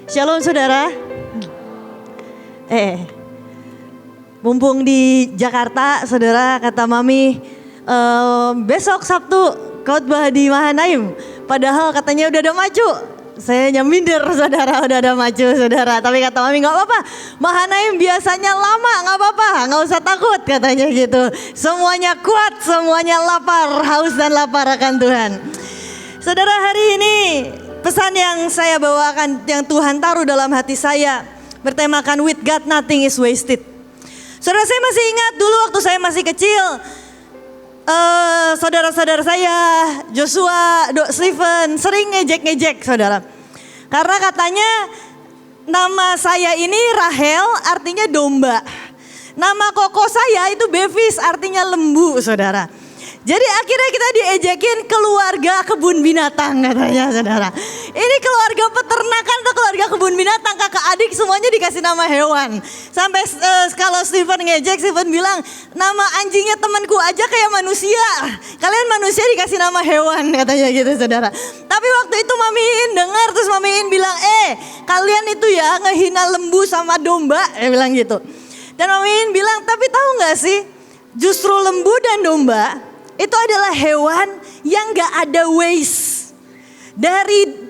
Shalom saudara. Mumpung di Jakarta saudara, kata Mami besok Sabtu khotbah di Mahanaim. Padahal katanya udah ada maju. Saya nyaminder saudara, udah ada maju saudara. Tapi kata Mami gak apa-apa, Mahanaim biasanya lama, gak apa-apa, gak usah takut katanya gitu. Semuanya kuat, semuanya lapar, haus dan lapar akan Tuhan. Saudara, hari ini pesan yang saya bawakan, yang Tuhan taruh dalam hati saya, bertemakan with God nothing is wasted. Saudara, saya masih ingat dulu waktu saya masih kecil, saudara-saudara saya, Joshua, Stephen sering ngejek-ngejek saudara. Karena katanya nama saya ini Rahel artinya domba. Nama koko saya itu Bevis artinya lembu saudara. Jadi akhirnya kita diejekin keluarga kebun binatang katanya saudara. Ini keluarga peternakan atau keluarga kebun binatang, kakak adik semuanya dikasih nama hewan. Sampai kalau Stephen ngejek, Stephen bilang nama anjingnya temanku aja kayak manusia. Kalian manusia dikasih nama hewan katanya gitu saudara. Tapi waktu itu Mamiin dengar, terus Mamiin bilang kalian itu ya ngehina lembu sama domba, dia bilang gitu. Dan Mamiin bilang tapi tahu gak sih, justru lembu dan domba itu adalah hewan yang gak ada waste. Dari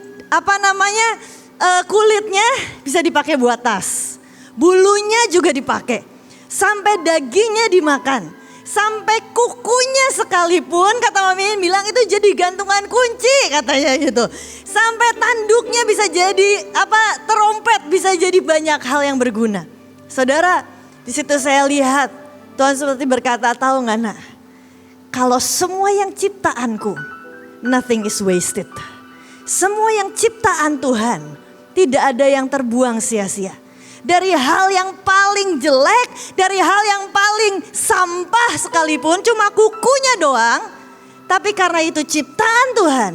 kulitnya bisa dipakai buat tas. Bulunya juga dipakai. Sampai dagingnya dimakan. Sampai kukunya sekalipun kata Mami bilang itu jadi gantungan kunci katanya gitu. Sampai tanduknya bisa jadi terompet, bisa jadi banyak hal yang berguna. Saudara, di situ saya lihat Tuhan seperti berkata, tahu gak nak? Kalau semua yang ciptaanku, nothing is wasted. Semua yang ciptaan Tuhan, tidak ada yang terbuang sia-sia. Dari hal yang paling jelek, dari hal yang paling sampah sekalipun, cuma kukunya doang. Tapi karena itu ciptaan Tuhan,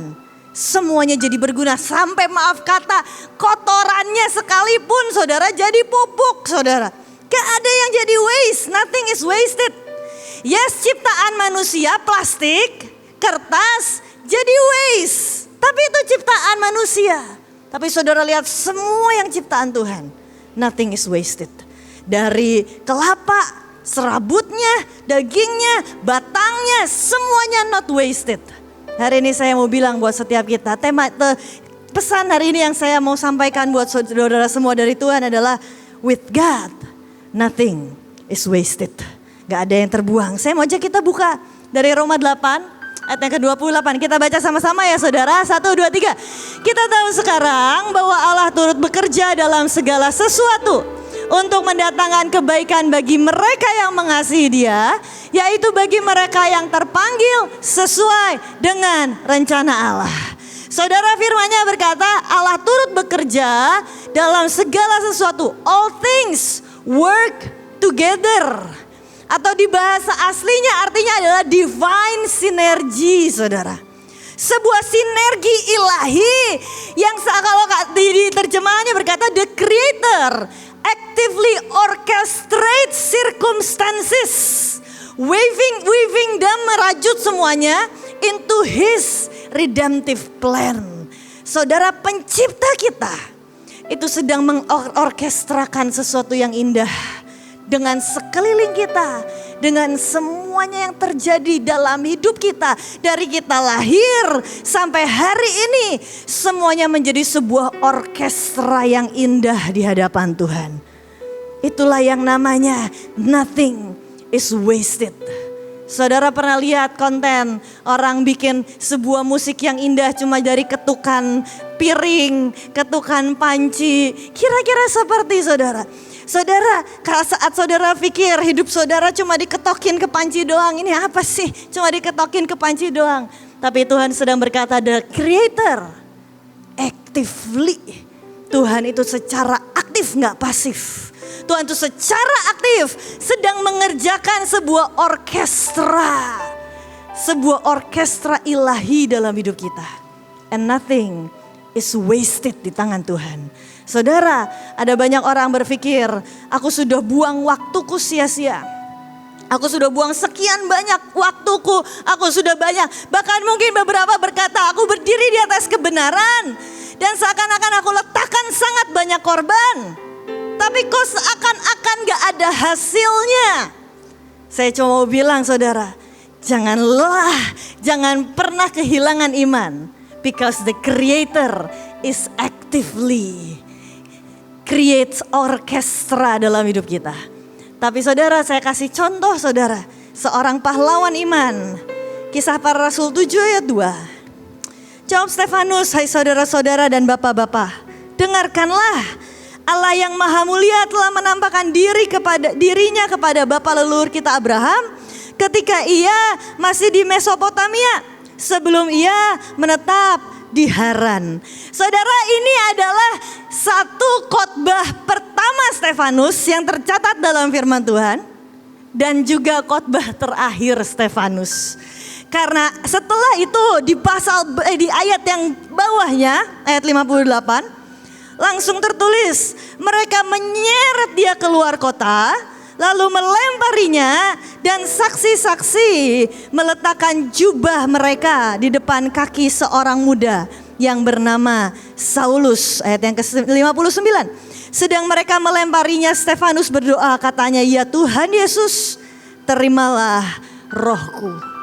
semuanya jadi berguna. Sampai maaf kata, kotorannya sekalipun saudara jadi pupuk saudara. Gak ada yang jadi waste, nothing is wasted. Yes, ciptaan manusia plastik, kertas jadi waste. Tapi itu ciptaan manusia. Tapi saudara lihat semua yang ciptaan Tuhan, nothing is wasted. Dari kelapa, serabutnya, dagingnya, batangnya, semuanya not wasted. Hari ini saya mau bilang buat setiap kita, pesan hari ini yang saya mau sampaikan buat saudara semua dari Tuhan adalah with God, nothing is wasted. Gak ada yang terbuang. Saya mau ajak kita buka dari Roma 8 ayat yang ke-28. Kita baca sama-sama ya saudara. 1, 2, 3. Kita tahu sekarang bahwa Allah turut bekerja dalam segala sesuatu untuk mendatangkan kebaikan bagi mereka yang mengasihi Dia, yaitu bagi mereka yang terpanggil sesuai dengan rencana Allah. Saudara, firman-Nya berkata Allah turut bekerja dalam segala sesuatu. All things work together. Atau di bahasa aslinya artinya adalah divine synergy saudara. Sebuah sinergi ilahi yang kalau di terjemahannya berkata the creator actively orchestrates circumstances. Weaving them, merajut semuanya into his redemptive plan. Saudara, pencipta kita itu sedang mengorkestrakan sesuatu yang indah. Dengan sekeliling kita, dengan semuanya yang terjadi dalam hidup kita. Dari kita lahir sampai hari ini, semuanya menjadi sebuah orkestra yang indah di hadapan Tuhan. Itulah yang namanya nothing is wasted. Saudara pernah lihat konten orang bikin sebuah musik yang indah cuma dari ketukan piring, ketukan panci. Kira-kira seperti saudara. Saudara, saat saudara pikir hidup saudara cuma diketokin ke panci doang. Ini apa sih? Cuma diketokin ke panci doang. Tapi Tuhan sedang berkata, the creator actively. Tuhan itu secara aktif, gak pasif. Tuhan itu secara aktif sedang mengerjakan sebuah orkestra. Sebuah orkestra ilahi dalam hidup kita. And nothing is wasted di tangan Tuhan. Saudara, ada banyak orang berpikir, aku sudah buang waktuku sia-sia. Aku sudah buang sekian banyak waktuku, aku sudah banyak. Bahkan mungkin beberapa berkata, aku berdiri di atas kebenaran. Dan seakan-akan aku letakkan sangat banyak korban. Tapi kok seakan-akan gak ada hasilnya. Saya cuma mau bilang saudara, jangan pernah kehilangan iman. Because the Creator is actively creates orkestra dalam hidup kita. Tapi saudara, saya kasih contoh saudara, seorang pahlawan iman. Kisah Para Rasul 7 ayat 2. Jawab Stefanus, hai saudara-saudara dan bapak-bapak, dengarkanlah, Allah yang maha mulia telah menampakkan dirinya kepada bapa leluhur kita Abraham ketika ia masih di Mesopotamia, sebelum ia menetap di Haran. Saudara, ini adalah satu khotbah pertama Stefanus yang tercatat dalam firman Tuhan, dan juga khotbah terakhir Stefanus. Karena setelah itu di ayat yang bawahnya, ayat 58, langsung tertulis, mereka menyeret dia keluar kota, lalu melemparinya, dan saksi-saksi meletakkan jubah mereka di depan kaki seorang muda yang bernama Saulus. Ayat yang ke-59. Sedang mereka melemparinya, Stefanus berdoa, katanya, ya Tuhan Yesus, terimalah rohku.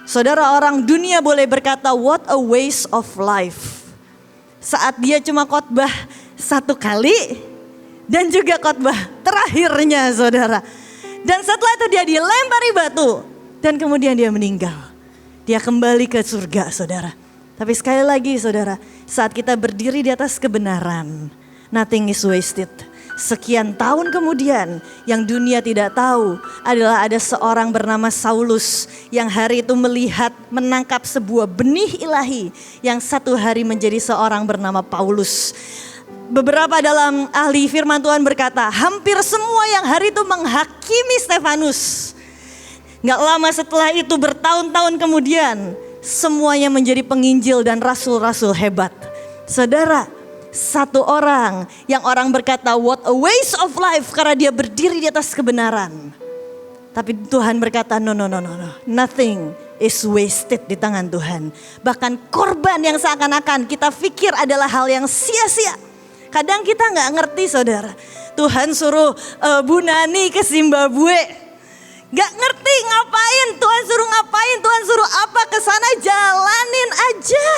Saudara, orang dunia boleh berkata, what a waste of life. Saat dia cuma khotbah satu kali, dan juga khotbah terakhirnya saudara. Dan setelah itu dia dilempari batu, dan kemudian dia meninggal. Dia kembali ke surga saudara. Tapi sekali lagi saudara, saat kita berdiri di atas kebenaran, nothing is wasted. Sekian tahun kemudian, yang dunia tidak tahu adalah ada seorang bernama Saulus yang hari itu menangkap sebuah benih ilahi yang satu hari menjadi seorang bernama Paulus. Beberapa dalam ahli firman Tuhan berkata, hampir semua yang hari itu menghakimi Stefanus, gak lama setelah itu, bertahun-tahun kemudian, semuanya menjadi penginjil dan rasul-rasul hebat. Saudara, satu orang yang orang berkata what a waste of life karena dia berdiri di atas kebenaran. Tapi Tuhan berkata no, nothing is wasted di tangan Tuhan. Bahkan korban yang seakan-akan kita pikir adalah hal yang sia-sia, kadang kita gak ngerti saudara. Tuhan suruh Bu Nani ke Zimbabwe, gak ngerti ngapain, Tuhan suruh ngapain, Tuhan suruh apa, ke sana jalanin aja.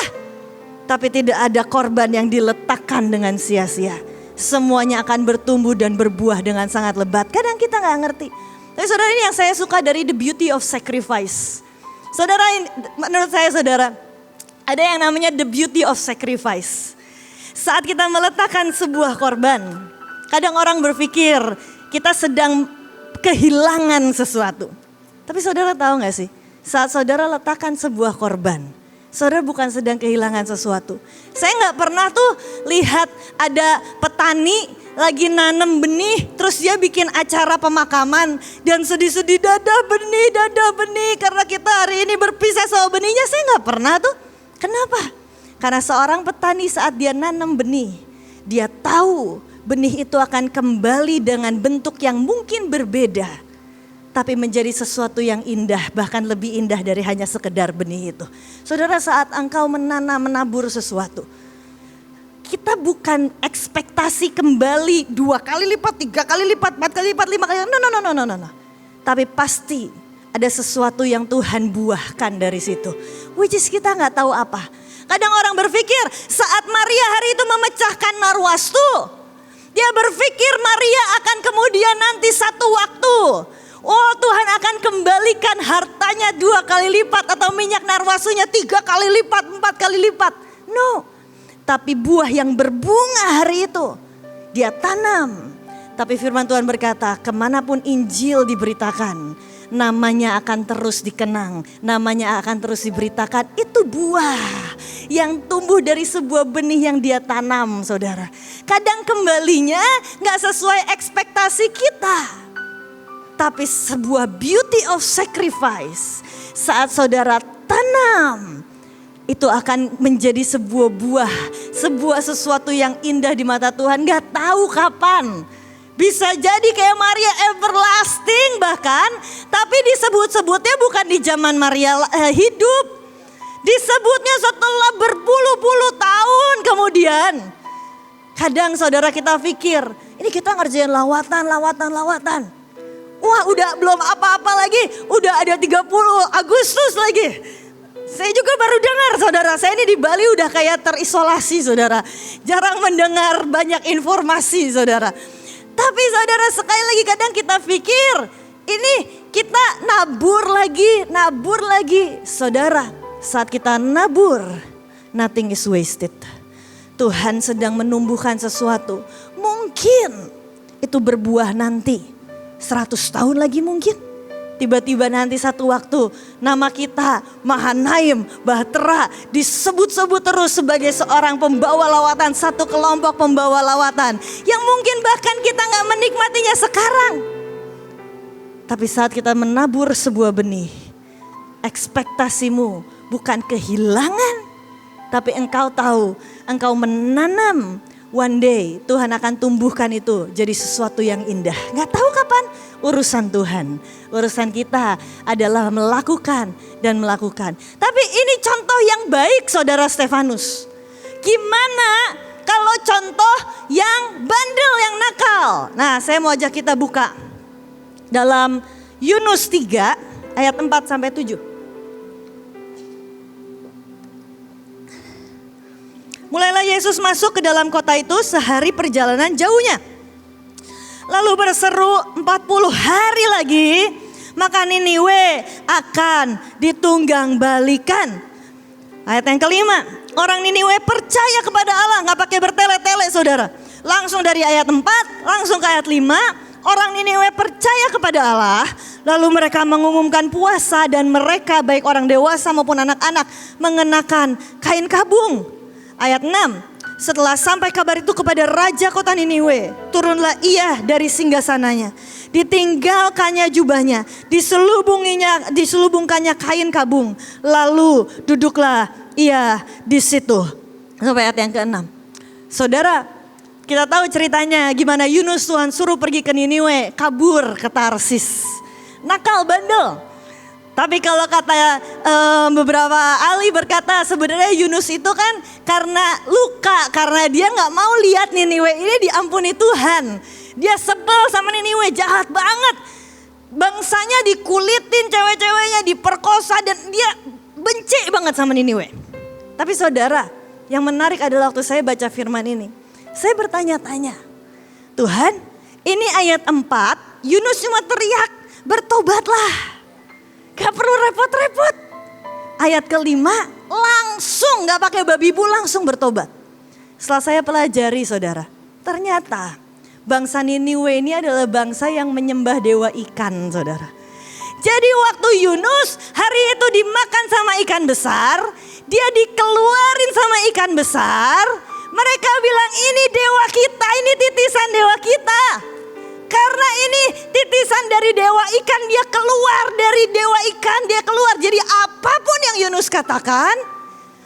Tapi tidak ada korban yang diletakkan dengan sia-sia. Semuanya akan bertumbuh dan berbuah dengan sangat lebat. Kadang kita gak ngerti. Tapi saudara, ini yang saya suka dari the beauty of sacrifice. Saudara, menurut saya saudara, ada yang namanya the beauty of sacrifice. Saat kita meletakkan sebuah korban, kadang orang berpikir kita sedang kehilangan sesuatu. Tapi saudara tahu gak sih, saat saudara letakkan sebuah korban, saudara bukan sedang kehilangan sesuatu. Saya gak pernah tuh lihat ada petani lagi nanam benih, terus dia bikin acara pemakaman dan sedih-sedih, dadah benih, karena kita hari ini berpisah sama benihnya. Saya gak pernah tuh. Kenapa? Karena seorang petani saat dia nanam benih, dia tahu benih itu akan kembali dengan bentuk yang mungkin berbeda, tapi menjadi sesuatu yang indah, bahkan lebih indah dari hanya sekedar benih itu. Saudara, saat engkau menabur sesuatu, kita bukan ekspektasi kembali 2 kali lipat, 3 kali lipat, 4 kali lipat, 5 kali lipat. No. Tapi pasti ada sesuatu yang Tuhan buahkan dari situ, which is kita gak tahu apa. Kadang orang berpikir saat Maria hari itu memecahkan narwastu, dia berpikir Maria akan kemudian nanti satu waktu, oh Tuhan akan kembalikan hartanya 2 kali lipat, atau minyak narwasunya 3 kali lipat, 4 kali lipat. No, tapi buah yang berbunga hari itu dia tanam. Tapi firman Tuhan berkata, kemanapun Injil diberitakan, namanya akan terus dikenang, namanya akan terus diberitakan. Itu buah yang tumbuh dari sebuah benih yang dia tanam saudara. Kadang kembalinya gak sesuai ekspektasi kita, tapi sebuah beauty of sacrifice. Saat saudara tanam, itu akan menjadi sebuah buah, sebuah sesuatu yang indah di mata Tuhan. Gak tahu kapan, bisa jadi kayak Maria everlasting bahkan, tapi disebut-sebutnya bukan di zaman Maria hidup. Disebutnya setelah berpuluh-puluh tahun kemudian. Kadang saudara kita pikir, ini kita ngerjain lawatan. Wah udah belum apa-apa lagi, udah ada 30 Agustus lagi. Saya juga baru dengar saudara, saya ini di Bali udah kayak terisolasi saudara. Jarang mendengar banyak informasi saudara. Tapi saudara sekali lagi kadang kita pikir, ini kita nabur lagi. Saudara, saat kita nabur, nothing is wasted. Tuhan sedang menumbuhkan sesuatu. Mungkin itu berbuah nanti 100 tahun lagi mungkin. Tiba-tiba nanti satu waktu nama kita Mahanaim, Bahtera disebut-sebut terus sebagai seorang pembawa lawatan. Satu kelompok pembawa lawatan yang mungkin bahkan kita gak menikmatinya sekarang. Tapi saat kita menabur sebuah benih, ekspektasimu bukan kehilangan, tapi engkau tahu, engkau menanam, one day Tuhan akan tumbuhkan itu jadi sesuatu yang indah. Gak tahu kapan, urusan Tuhan. Urusan kita adalah melakukan dan melakukan. Tapi ini contoh yang baik saudara Stefanus. Gimana kalau contoh yang bandel, yang nakal? Nah saya mau ajak kita buka dalam Yunus 3 ayat 4-7. Mulailah Yesus masuk ke dalam kota itu sehari perjalanan jauhnya. Lalu berseru 40 hari lagi, maka Niniwe akan ditunggang balikan. Ayat yang kelima, orang Niniwe percaya kepada Allah, gak pakai bertele-tele saudara. Langsung dari ayat 4, langsung ke ayat 5, orang Niniwe percaya kepada Allah. Lalu mereka mengumumkan puasa dan mereka baik orang dewasa maupun anak-anak mengenakan kain kabung. Ayat 6, setelah sampai kabar itu kepada raja kota Niniwe, turunlah ia dari singgasananya, ditinggalkannya jubahnya, diselubungkannya kain kabung, lalu duduklah ia di situ. Sampai ayat yang ke-6. Saudara, kita tahu ceritanya gimana Yunus Tuhan suruh pergi ke Niniwe, kabur ke Tarsis. Nakal, bandel. Tapi kalau kata beberapa ahli berkata sebenarnya Yunus itu kan karena luka, karena dia gak mau lihat Niniwe ini diampuni Tuhan. Dia sebel sama Niniwe, jahat banget. Bangsanya dikulitin, cewek-ceweknya diperkosa dan dia benci banget sama Niniwe. Tapi saudara, yang menarik adalah waktu saya baca firman ini, saya bertanya-tanya, Tuhan ini ayat 4, Yunus cuma teriak, bertobatlah. Gak perlu repot-repot. Ayat kelima langsung gak pakai babi bu, langsung bertobat. Setelah saya pelajari saudara, ternyata bangsa Niniwe ini adalah bangsa yang menyembah dewa ikan saudara. Jadi waktu Yunus hari itu dimakan sama ikan besar, dia dikeluarin sama ikan besar. Mereka bilang ini dewa kita, ini titisan dewa kita. Karena ini titisan dari dewa ikan, dia keluar dari dewa ikan, dia keluar. Jadi apapun yang Yunus katakan,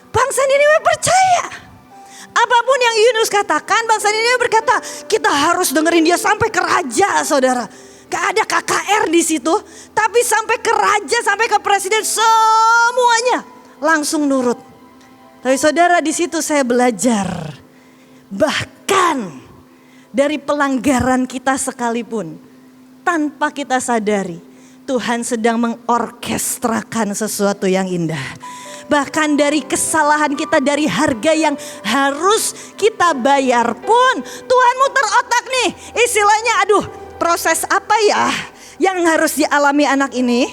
bangsa Niniwe percaya. Apapun yang Yunus katakan, bangsa Niniwe berkata, kita harus dengerin dia sampai ke raja saudara. Gak ada KKR di situ, tapi sampai ke raja, sampai ke presiden, semuanya langsung nurut. Tapi saudara, di situ saya belajar, bahkan dari pelanggaran kita sekalipun, tanpa kita sadari, Tuhan sedang mengorkestrakan sesuatu yang indah. Bahkan dari kesalahan kita, dari harga yang harus kita bayar pun, Tuhan muter otak nih. Istilahnya, aduh, proses apa ya yang harus dialami anak ini,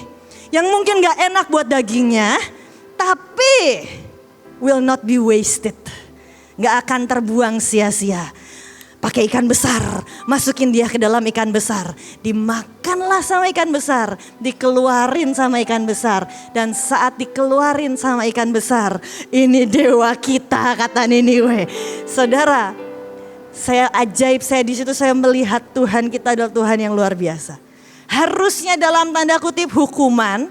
yang mungkin gak enak buat dagingnya, tapi will not be wasted. Gak akan terbuang sia-sia. Pakai ikan besar, masukin dia ke dalam ikan besar, dimakanlah sama ikan besar, dikeluarin sama ikan besar. Dan saat dikeluarin sama ikan besar, ini dewa kita kata Niniwe. Saudara, saya ajaib, saya di situ saya melihat Tuhan kita adalah Tuhan yang luar biasa. Harusnya dalam tanda kutip hukuman,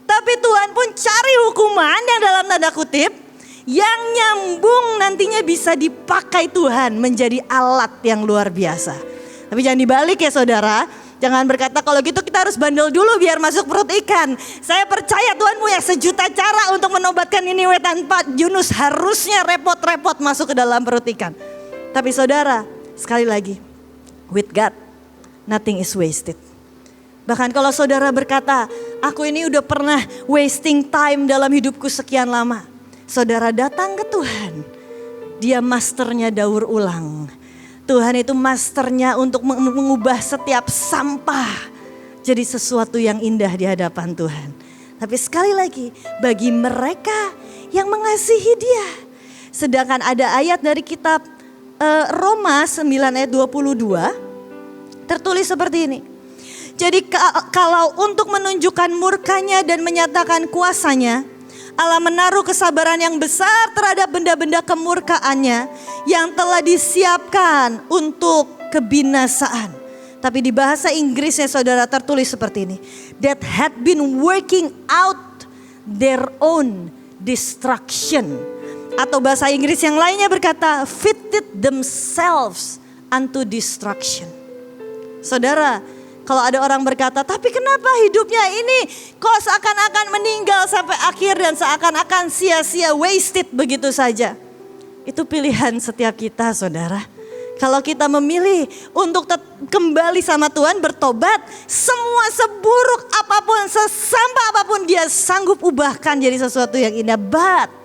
tapi Tuhan pun cari hukuman yang dalam tanda kutip yang nyambung nantinya bisa dipakai Tuhan menjadi alat yang luar biasa. Tapi jangan dibalik ya saudara. Jangan berkata kalau gitu kita harus bandel dulu biar masuk perut ikan. Saya percaya Tuhan punya sejuta cara untuk menobatkan Niniwe tanpa Yunus harusnya repot-repot masuk ke dalam perut ikan. Tapi saudara, sekali lagi, with God, nothing is wasted. Bahkan kalau saudara berkata, aku ini udah pernah wasting time dalam hidupku sekian lama. Saudara datang ke Tuhan, Dia masternya daur ulang. Tuhan itu masternya untuk mengubah setiap sampah jadi sesuatu yang indah di hadapan Tuhan. Tapi sekali lagi, bagi mereka yang mengasihi Dia. Sedangkan ada ayat dari kitab Roma 9 ayat 22 tertulis seperti ini. Jadi kalau untuk menunjukkan murkanya dan menyatakan kuasanya, Allah menaruh kesabaran yang besar terhadap benda-benda kemurkaannya yang telah disiapkan untuk kebinasaan. Tapi di bahasa Inggrisnya saudara tertulis seperti ini. That had been working out their own destruction. Atau bahasa Inggris yang lainnya berkata fitted themselves unto destruction. Saudara, kalau ada orang berkata, tapi kenapa hidupnya ini kok seakan-akan meninggal sampai akhir dan seakan-akan sia-sia, wasted begitu saja. Itu pilihan setiap kita saudara. Kalau kita memilih untuk kembali sama Tuhan, bertobat, semua seburuk apapun, sesampah apapun Dia sanggup ubahkan jadi sesuatu yang indah. But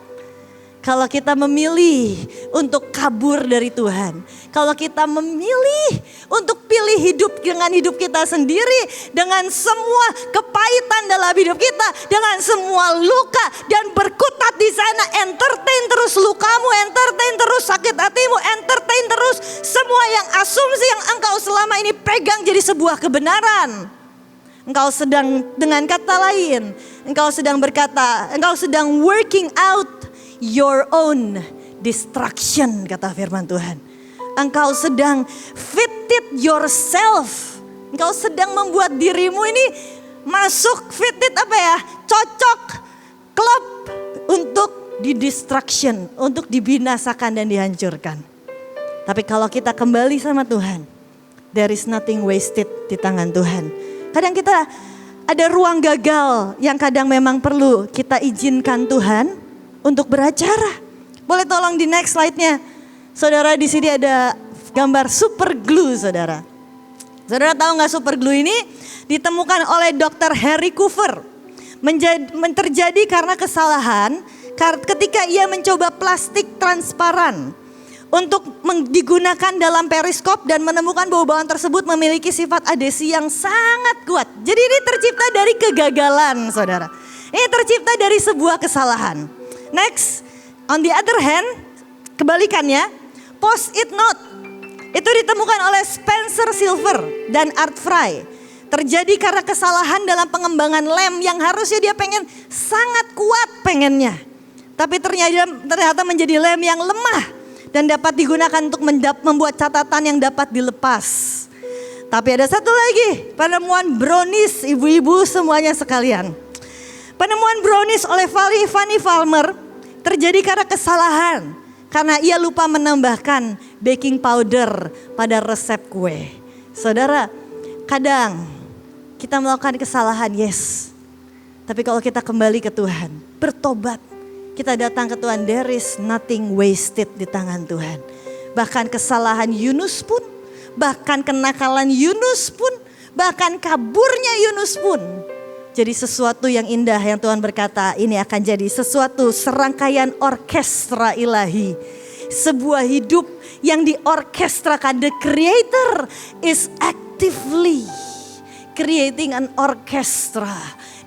kalau kita memilih untuk kabur dari Tuhan, kalau kita memilih untuk pilih hidup dengan hidup kita sendiri, dengan semua kepahitan dalam hidup kita, dengan semua luka dan berkutat di sana, entertain terus lukamu, entertain terus sakit hatimu, entertain terus semua yang asumsi yang engkau selama ini pegang jadi sebuah kebenaran. Engkau sedang, dengan kata lain, engkau sedang berkata, engkau sedang working out your own destruction, kata firman Tuhan. Engkau sedang fitted yourself. Engkau sedang membuat dirimu ini masuk fitted apa ya? Cocok, klop untuk di destruction, untuk dibinasakan dan dihancurkan. Tapi kalau kita kembali sama Tuhan, there is nothing wasted di tangan Tuhan. Kadang kita ada ruang gagal yang kadang memang perlu kita izinkan Tuhan untuk beracara. Boleh tolong di next slide-nya. Saudara, di sini ada gambar super glue saudara. Saudara tahu nggak super glue ini ditemukan oleh Dr. Harry Coover. Terjadi karena kesalahan ketika ia mencoba plastik transparan untuk digunakan dalam periskop dan menemukan bahwa bahan tersebut memiliki sifat adhesi yang sangat kuat. Jadi ini tercipta dari kegagalan saudara. Ini tercipta dari sebuah kesalahan. Next, on the other hand, kebalikannya, post-it note itu ditemukan oleh Spencer Silver dan Art Fry. Terjadi karena kesalahan dalam pengembangan lem yang harusnya dia pengen sangat kuat pengennya. Tapi ternyata menjadi lem yang lemah dan dapat digunakan untuk membuat catatan yang dapat dilepas. Tapi ada satu lagi, penemuan brownies ibu-ibu semuanya sekalian. Penemuan brownies oleh Fanny Farmer terjadi karena kesalahan. Karena ia lupa menambahkan baking powder pada resep kue. Saudara, kadang kita melakukan kesalahan, yes. Tapi kalau kita kembali ke Tuhan, bertobat. Kita datang ke Tuhan, there is nothing wasted di tangan Tuhan. Bahkan kesalahan Yunus pun, bahkan kenakalan Yunus pun, bahkan kaburnya Yunus pun jadi sesuatu yang indah yang Tuhan berkata ini akan jadi sesuatu serangkaian orkestra ilahi. Sebuah hidup yang diorkestrakan. The Creator is actively creating an orchestra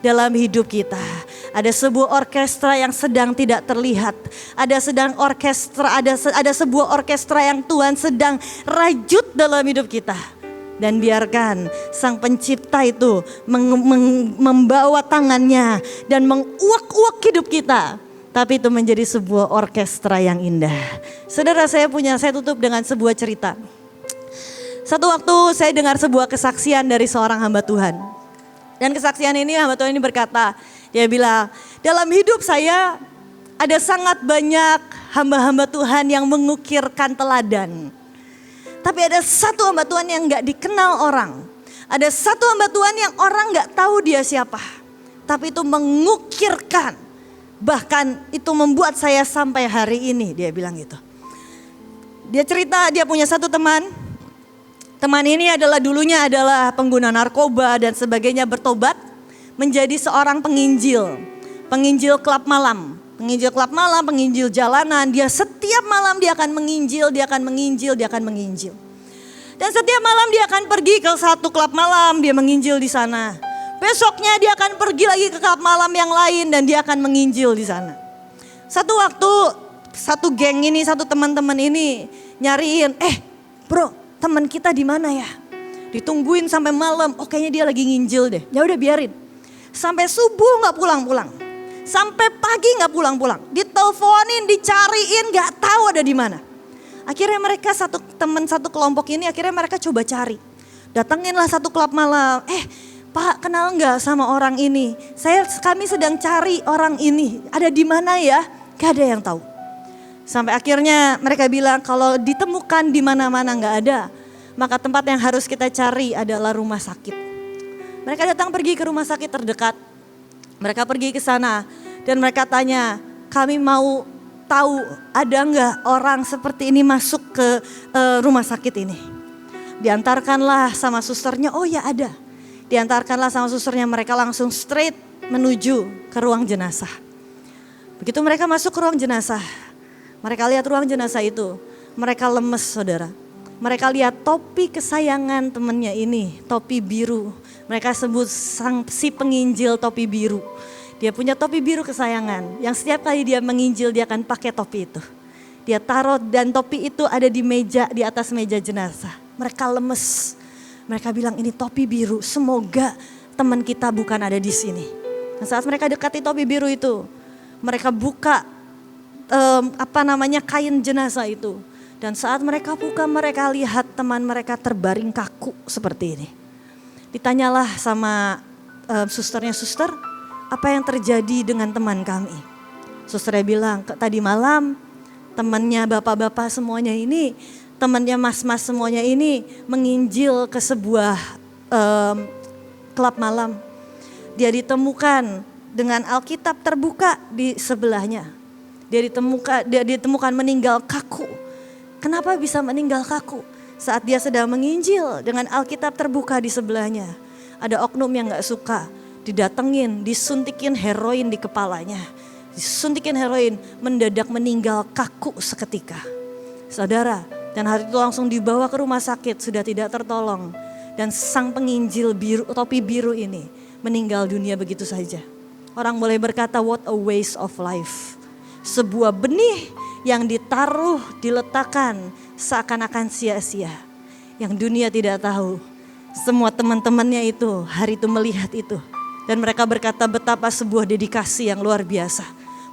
dalam hidup kita. Ada sebuah orkestra yang sedang tidak terlihat. Ada sebuah orkestra yang Tuhan sedang rajut dalam hidup kita. Dan biarkan Sang Pencipta itu membawa tangannya dan menguak-uak hidup kita. Tapi itu menjadi sebuah orkestra yang indah. Saudara, saya tutup dengan sebuah cerita. Satu waktu saya dengar sebuah kesaksian dari seorang hamba Tuhan. Dan kesaksian ini, hamba Tuhan ini berkata, dia bilang, dalam hidup saya ada sangat banyak hamba-hamba Tuhan yang mengukirkan teladan. Tapi ada satu hamba Tuhan yang gak dikenal orang. Ada satu hamba Tuhan yang orang gak tahu dia siapa. Tapi itu mengukirkan. Bahkan itu membuat saya sampai hari ini, dia bilang gitu. Dia cerita dia punya satu teman. Teman ini dulunya adalah pengguna narkoba dan sebagainya, bertobat menjadi seorang penginjil. Penginjil klub malam. Penginjil klub malam, penginjil jalanan. Dia setiap malam dia akan menginjil, dia akan menginjil, dia akan menginjil. Dan setiap malam dia akan pergi ke satu klub malam, dia menginjil di sana. Besoknya dia akan pergi lagi ke klub malam yang lain dan dia akan menginjil di sana. Satu waktu, satu geng ini, satu teman-teman ini nyariin, bro, teman kita di mana ya? Ditungguin sampai malam, kayaknya dia lagi nginjil deh. Ya udah biarin. Sampai subuh nggak pulang-pulang. Sampai pagi nggak pulang-pulang. Diteleponin, dicariin, nggak tahu ada di mana. Akhirnya mereka satu kelompok ini akhirnya mereka coba cari. Datanginlah satu klub malam. Pak, kenal nggak sama orang ini? Kami sedang cari orang ini. Ada di mana ya? Gak ada yang tahu. Sampai akhirnya mereka bilang kalau ditemukan di mana-mana nggak ada, maka tempat yang harus kita cari adalah rumah sakit. Mereka datang pergi ke rumah sakit terdekat. Mereka pergi ke sana dan mereka tanya, kami mau tahu ada nggak orang seperti ini masuk ke rumah sakit ini. Diantarkanlah sama susternya, oh ya ada. Diantarkanlah sama susternya, mereka langsung straight menuju ke ruang jenazah. Begitu mereka masuk ke ruang jenazah, mereka lihat ruang jenazah itu, mereka lemes saudara. Mereka lihat topi kesayangan temannya ini, topi biru. Mereka sebut si penginjil topi biru. Dia punya topi biru kesayangan yang setiap kali dia menginjil dia akan pakai topi itu. Dia taruh dan topi itu ada di meja, di atas meja jenazah. Mereka lemes. Mereka bilang ini topi biru, semoga teman kita bukan ada di sini. Dan saat mereka dekati topi biru itu, mereka buka kain jenazah itu. Dan saat mereka buka, mereka lihat teman mereka terbaring kaku seperti ini. Ditanyalah sama susternya, suster, apa yang terjadi dengan teman kami? Susternya bilang, tadi malam temannya bapak-bapak semuanya ini, temannya mas-mas semuanya ini menginjil ke sebuah klub malam. Dia ditemukan dengan Alkitab terbuka di sebelahnya. Dia ditemukan meninggal kaku. Kenapa bisa meninggal kaku? Saat dia sedang menginjil dengan Alkitab terbuka di sebelahnya. Ada oknum yang gak suka. Didatengin, disuntikin heroin di kepalanya. Disuntikin heroin, mendadak meninggal kaku seketika. Saudara, dan hari itu langsung dibawa ke rumah sakit, sudah tidak tertolong. Dan sang penginjil biru, topi biru ini meninggal dunia begitu saja. Orang boleh berkata, what a waste of life. Sebuah benih yang ditaruh, diletakkan seakan-akan sia-sia. Yang dunia tidak tahu. Semua teman-temannya itu hari itu melihat itu. Dan mereka berkata betapa sebuah dedikasi yang luar biasa.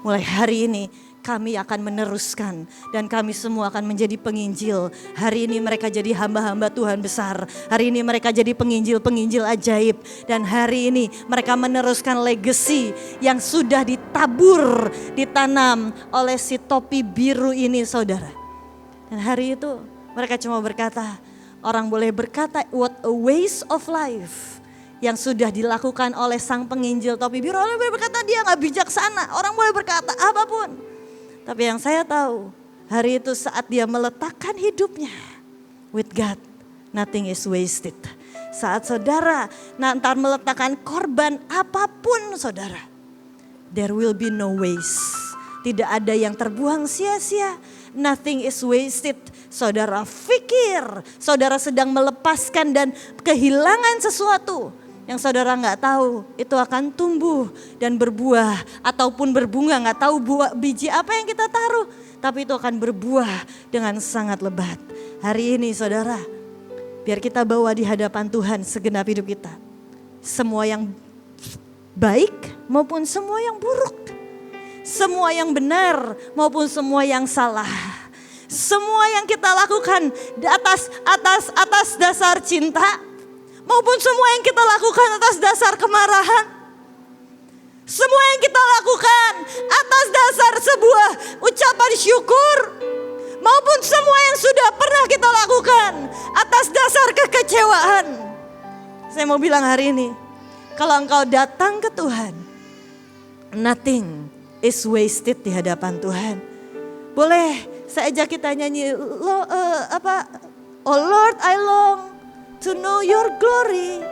Mulai hari ini kami akan meneruskan dan kami semua akan menjadi penginjil. Hari ini mereka jadi hamba-hamba Tuhan besar. Hari ini mereka jadi penginjil-penginjil ajaib. Dan hari ini mereka meneruskan legacy yang sudah ditabur, ditanam oleh si topi biru ini saudara. Dan hari itu mereka cuma berkata, orang boleh berkata what a waste of life. Yang sudah dilakukan oleh sang penginjil topi biru. Orang boleh berkata dia gak bijaksana. Orang boleh berkata apapun. Tapi yang saya tahu, hari itu saat dia meletakkan hidupnya with God, nothing is wasted. Saat saudara nanti meletakkan korban apapun saudara, there will be no waste. Tidak ada yang terbuang sia-sia, nothing is wasted. Saudara pikir, saudara sedang melepaskan dan kehilangan sesuatu yang saudara nggak tahu itu akan tumbuh dan berbuah ataupun berbunga, nggak tahu buah biji apa yang kita taruh, tapi itu akan berbuah dengan sangat lebat. Hari ini saudara, biar kita bawa di hadapan Tuhan segenap hidup kita, semua yang baik maupun semua yang buruk, semua yang benar maupun semua yang salah, semua yang kita lakukan di atas dasar cinta maupun semua yang kita lakukan atas dasar kemarahan. Semua yang kita lakukan atas dasar sebuah ucapan syukur. Maupun semua yang sudah pernah kita lakukan atas dasar kekecewaan. Saya mau bilang hari ini, kalau engkau datang ke Tuhan, nothing is wasted di hadapan Tuhan. Boleh saya ajak kita nyanyi, Oh Lord, I long to know your glory.